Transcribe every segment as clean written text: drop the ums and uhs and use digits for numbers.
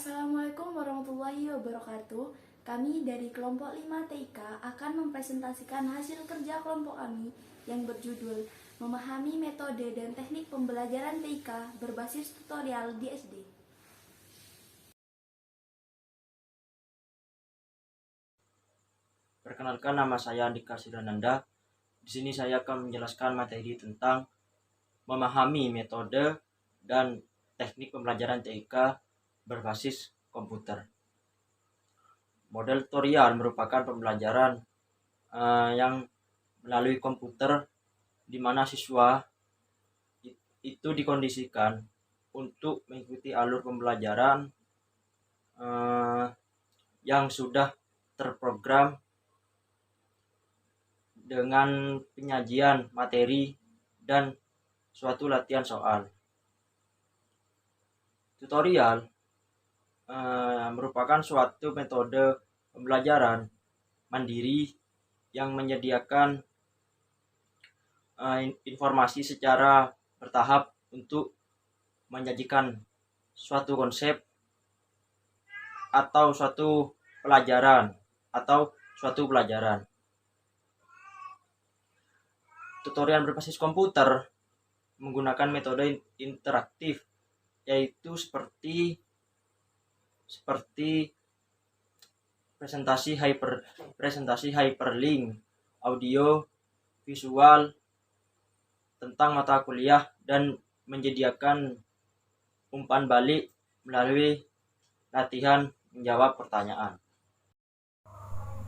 Assalamualaikum warahmatullahi wabarakatuh. Kami dari kelompok 5 TIK akan mempresentasikan hasil kerja kelompok kami yang berjudul Memahami Metode dan Teknik Pembelajaran TIK berbasis tutorial di SD. Perkenalkan, nama saya Andika Sirananda. Di sini saya akan menjelaskan materi tentang memahami metode dan teknik pembelajaran TIK berbasis komputer. Model tutorial merupakan pembelajaran yang melalui komputer, di mana siswa itu dikondisikan untuk mengikuti alur pembelajaran yang sudah terprogram dengan penyajian materi dan suatu latihan soal. Tutorial merupakan suatu metode pembelajaran mandiri yang menyediakan informasi secara bertahap untuk menyajikan suatu konsep atau suatu pelajaran Tutorial berbasis komputer menggunakan metode interaktif, yaitu seperti presentasi hyperlink, audio, visual tentang mata kuliah, dan menyediakan umpan balik melalui latihan menjawab pertanyaan.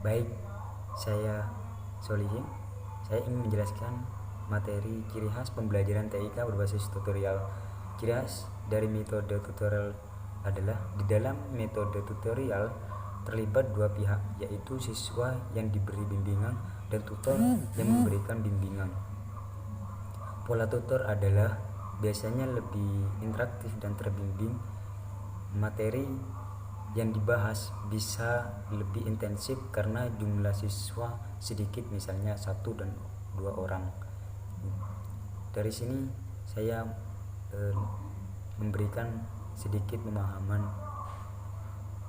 Baik, saya Solihin. Saya ingin menjelaskan materi ciri khas pembelajaran TIK berbasis tutorial. Ciri khas dari metode tutorial adalah di dalam metode tutorial terlibat dua pihak, yaitu siswa yang diberi bimbingan dan tutor yang memberikan bimbingan. Pola tutor adalah biasanya lebih interaktif dan terbimbing. Materi yang dibahas bisa lebih intensif karena jumlah siswa sedikit, misalnya 1 dan 2 orang. Dari sini saya memberikan sedikit pemahaman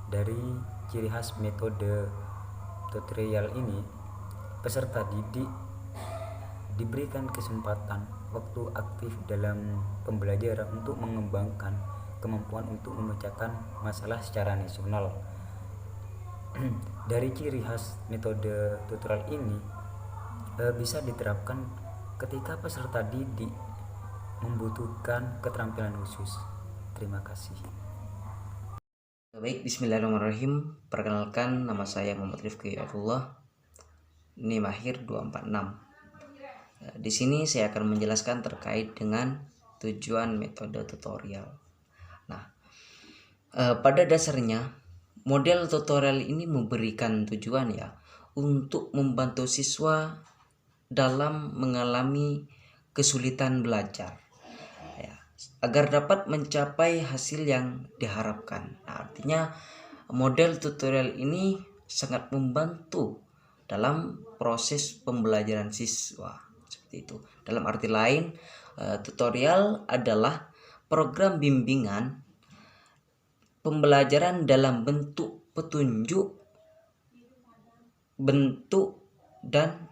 dari ciri khas metode tutorial ini. Peserta didik diberikan kesempatan waktu aktif dalam pembelajaran untuk mengembangkan kemampuan untuk memecahkan masalah secara nasional. Dari ciri khas metode tutorial ini bisa diterapkan ketika peserta didik membutuhkan keterampilan khusus. Terima kasih. Baik, bismillahirrahmanirrahim. Perkenalkan, nama saya Muhammad Rifki Abdullah, NIM akhir 246. Di sini saya akan menjelaskan terkait dengan tujuan metode tutorial. Pada dasarnya model tutorial ini memberikan tujuan untuk membantu siswa dalam mengalami kesulitan belajar agar dapat mencapai hasil yang diharapkan. Artinya model tutorial ini sangat membantu dalam proses pembelajaran siswa, seperti itu. Dalam arti lain, tutorial adalah program bimbingan pembelajaran dalam bentuk petunjuk, bentuk, dan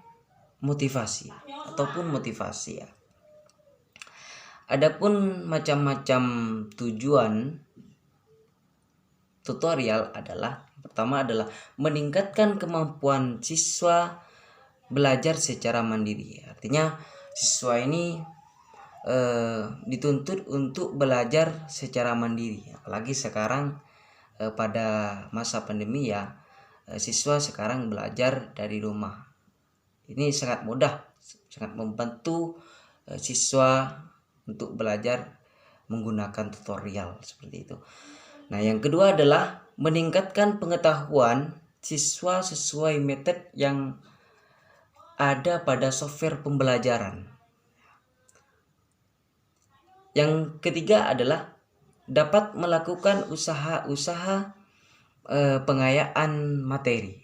motivasi ataupun motivasi. Adapun macam-macam tujuan tutorial adalah, pertama adalah meningkatkan kemampuan siswa belajar secara mandiri. Artinya siswa ini dituntut untuk belajar secara mandiri, apalagi sekarang pada masa pandemi siswa sekarang belajar dari rumah. Ini sangat mudah, sangat membantu siswa untuk belajar menggunakan tutorial seperti itu. Nah, yang kedua adalah meningkatkan pengetahuan siswa sesuai metode yang ada pada software pembelajaran. Yang ketiga adalah dapat melakukan usaha-usaha pengayaan materi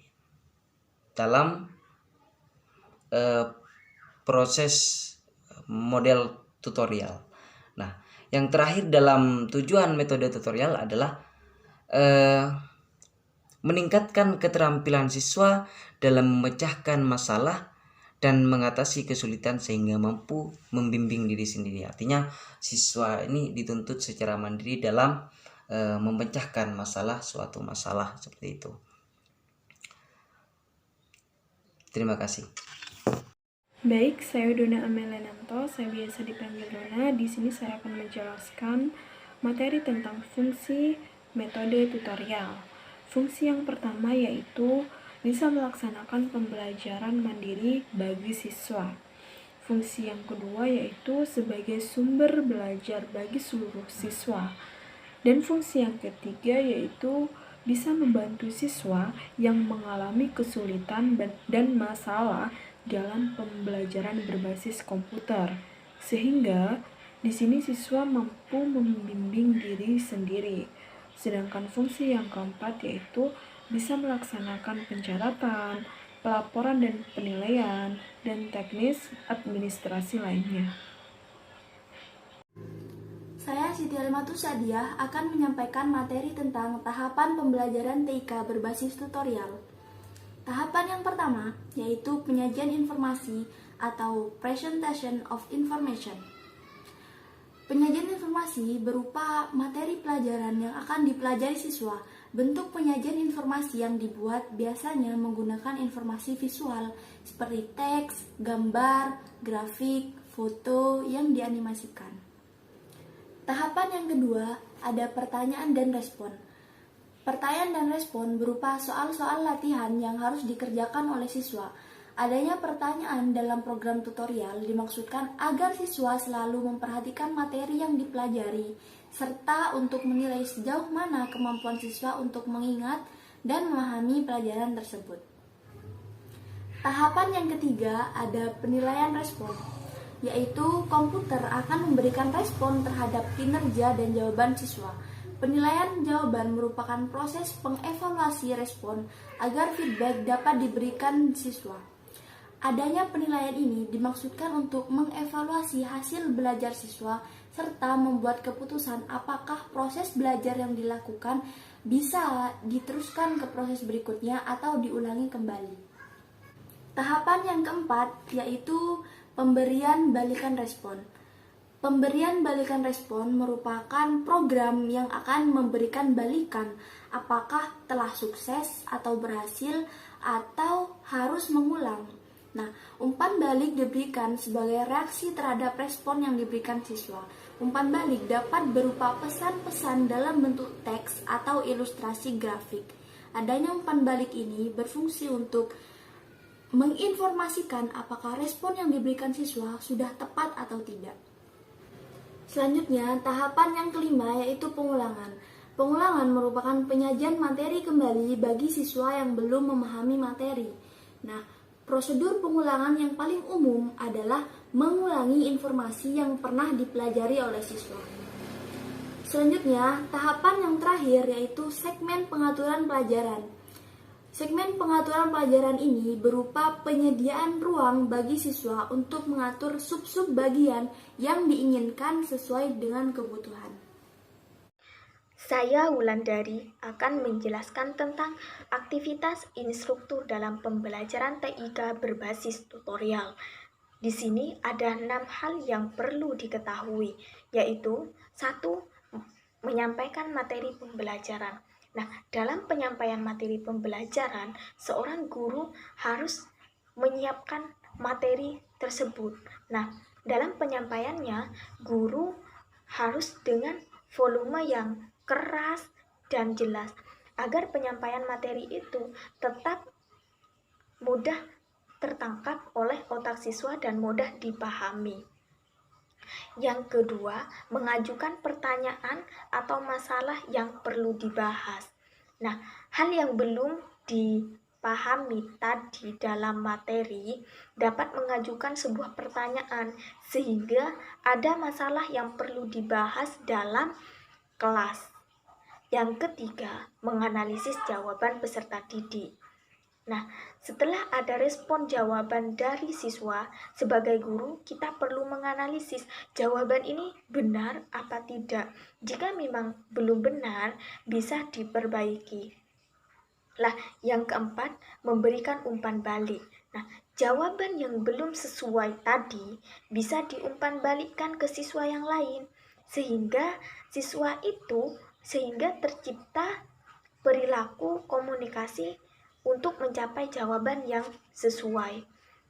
dalam proses model tutorial. Nah, yang terakhir dalam tujuan metode tutorial adalah meningkatkan keterampilan siswa dalam memecahkan masalah dan mengatasi kesulitan sehingga mampu membimbing diri sendiri. Artinya siswa ini dituntut secara mandiri dalam memecahkan suatu masalah seperti itu. Terima kasih. Baik, saya Dona Amelenanto, saya biasa dipanggil Dona. Di sini saya akan menjelaskan materi tentang fungsi metode tutorial. Fungsi yang pertama yaitu bisa melaksanakan pembelajaran mandiri bagi siswa. Fungsi yang kedua yaitu sebagai sumber belajar bagi seluruh siswa. Dan fungsi yang ketiga yaitu bisa membantu siswa yang mengalami kesulitan dan masalah dalam pembelajaran berbasis komputer, sehingga di sini siswa mampu membimbing diri sendiri. Sedangkan fungsi yang keempat yaitu bisa melaksanakan pencatatan, pelaporan dan penilaian, dan teknis administrasi lainnya. Saya Siti Alimatus Sadiah akan menyampaikan materi tentang tahapan pembelajaran TIK berbasis tutorial. Tahapan yang pertama yaitu penyajian informasi atau presentation of information. Penyajian informasi berupa materi pelajaran yang akan dipelajari siswa. Bentuk penyajian informasi yang dibuat biasanya menggunakan informasi visual seperti teks, gambar, grafik, foto yang dianimasikan. Tahapan yang kedua ada pertanyaan dan respon. Pertanyaan dan respon berupa soal-soal latihan yang harus dikerjakan oleh siswa. Adanya pertanyaan dalam program tutorial dimaksudkan agar siswa selalu memperhatikan materi yang dipelajari, serta untuk menilai sejauh mana kemampuan siswa untuk mengingat dan memahami pelajaran tersebut. Tahapan yang ketiga ada penilaian respon, yaitu komputer akan memberikan respon terhadap kinerja dan jawaban siswa. Penilaian jawaban merupakan proses pengevaluasi respon agar feedback dapat diberikan siswa. Adanya penilaian ini dimaksudkan untuk mengevaluasi hasil belajar siswa serta membuat keputusan apakah proses belajar yang dilakukan bisa diteruskan ke proses berikutnya atau diulangi kembali. Tahapan yang keempat yaitu pemberian balikan respon. Pemberian balikan respon merupakan program yang akan memberikan balikan apakah telah sukses atau berhasil atau harus mengulang. Nah, umpan balik diberikan sebagai reaksi terhadap respon yang diberikan siswa. Umpan balik dapat berupa pesan-pesan dalam bentuk teks atau ilustrasi grafik. Adanya umpan balik ini berfungsi untuk menginformasikan apakah respon yang diberikan siswa sudah tepat atau tidak. Selanjutnya, tahapan yang kelima yaitu pengulangan. Pengulangan merupakan penyajian materi kembali bagi siswa yang belum memahami materi. Nah, prosedur pengulangan yang paling umum adalah mengulangi informasi yang pernah dipelajari oleh siswa. Selanjutnya, tahapan yang terakhir yaitu segmen pengaturan pelajaran. Segmen pengaturan pelajaran ini berupa penyediaan ruang bagi siswa untuk mengatur sub-sub bagian yang diinginkan sesuai dengan kebutuhan. Saya Wulandari akan menjelaskan tentang aktivitas instruktur dalam pembelajaran TIK berbasis tutorial. Di sini ada 6 hal yang perlu diketahui, yaitu 1. Menyampaikan materi pembelajaran. Nah, dalam penyampaian materi pembelajaran, seorang guru harus menyiapkan materi tersebut. Nah, dalam penyampaiannya, guru harus dengan volume yang keras dan jelas, agar penyampaian materi itu tetap mudah tertangkap oleh otak siswa dan mudah dipahami. Yang kedua, mengajukan pertanyaan atau masalah yang perlu dibahas. Nah, hal yang belum dipahami tadi dalam materi dapat mengajukan sebuah pertanyaan sehingga ada masalah yang perlu dibahas dalam kelas. Yang ketiga, menganalisis jawaban peserta didik. Nah, setelah ada respon jawaban dari siswa, sebagai guru kita perlu menganalisis jawaban ini benar apa tidak. Jika memang belum benar, bisa diperbaiki. Lah, yang keempat, memberikan umpan balik. Nah, jawaban yang belum sesuai tadi bisa diumpan balikkan ke siswa yang lain, sehingga tercipta perilaku komunikasi untuk mencapai jawaban yang sesuai.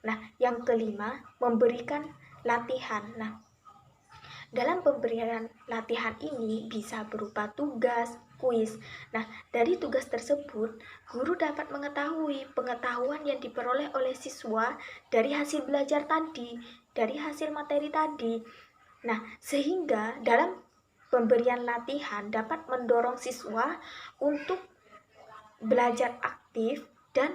Nah, yang kelima, memberikan latihan. Nah, dalam pemberian latihan ini bisa berupa tugas, kuis. Nah, dari tugas tersebut, guru dapat mengetahui pengetahuan yang diperoleh oleh siswa dari hasil belajar tadi, dari hasil materi tadi. Nah, sehingga dalam pemberian latihan dapat mendorong siswa untuk belajar aktif dan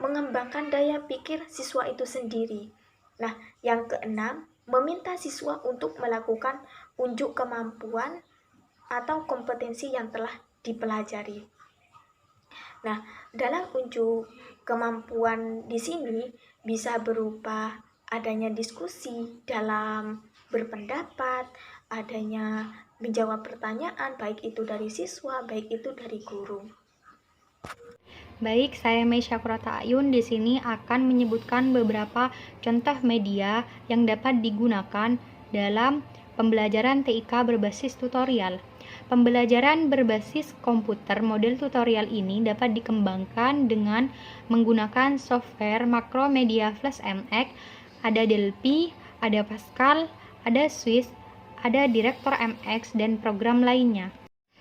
mengembangkan daya pikir siswa itu sendiri. Nah, yang keenam, meminta siswa untuk melakukan unjuk kemampuan atau kompetensi yang telah dipelajari. Nah, dalam unjuk kemampuan di sini bisa berupa adanya diskusi dalam berpendapat, adanya menjawab pertanyaan, baik itu dari siswa, baik itu dari guru. Baik, saya Mei Syakurata Ayun di sini akan menyebutkan beberapa contoh media yang dapat digunakan dalam pembelajaran TIK berbasis tutorial. Pembelajaran berbasis komputer model tutorial ini dapat dikembangkan dengan menggunakan software Macromedia Flash MX, ada Delphi, ada Pascal, ada Swiss, ada Director MX, dan program lainnya.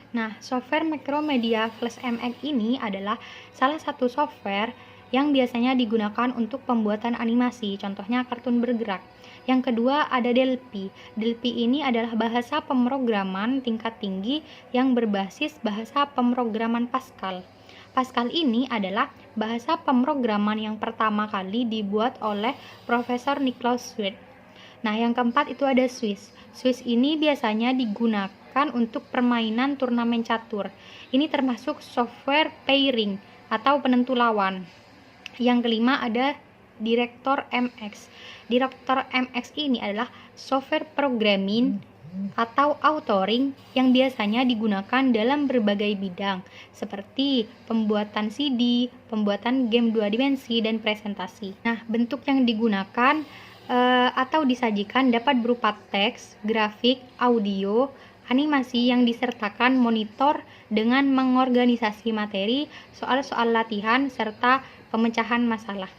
Nah, software Macromedia Flash MX ini adalah salah satu software yang biasanya digunakan untuk pembuatan animasi, contohnya kartun bergerak. Yang kedua ada Delphi. Delphi ini adalah bahasa pemrograman tingkat tinggi yang berbasis bahasa pemrograman Pascal. Pascal ini adalah bahasa pemrograman yang pertama kali dibuat oleh Profesor Niklaus Schmidt. Nah, yang keempat itu ada Swiss. Swiss ini biasanya digunakan untuk permainan turnamen catur. Ini termasuk software pairing atau penentu lawan. Yang kelima ada Director MX. Director MX ini adalah software programming atau authoring yang biasanya digunakan dalam berbagai bidang seperti pembuatan CD, pembuatan game 2 dimensi, dan presentasi. Nah, bentuk yang digunakan atau disajikan dapat berupa teks, grafik, audio, animasi yang disertakan monitor dengan mengorganisasi materi, soal-soal latihan, serta pemecahan masalah.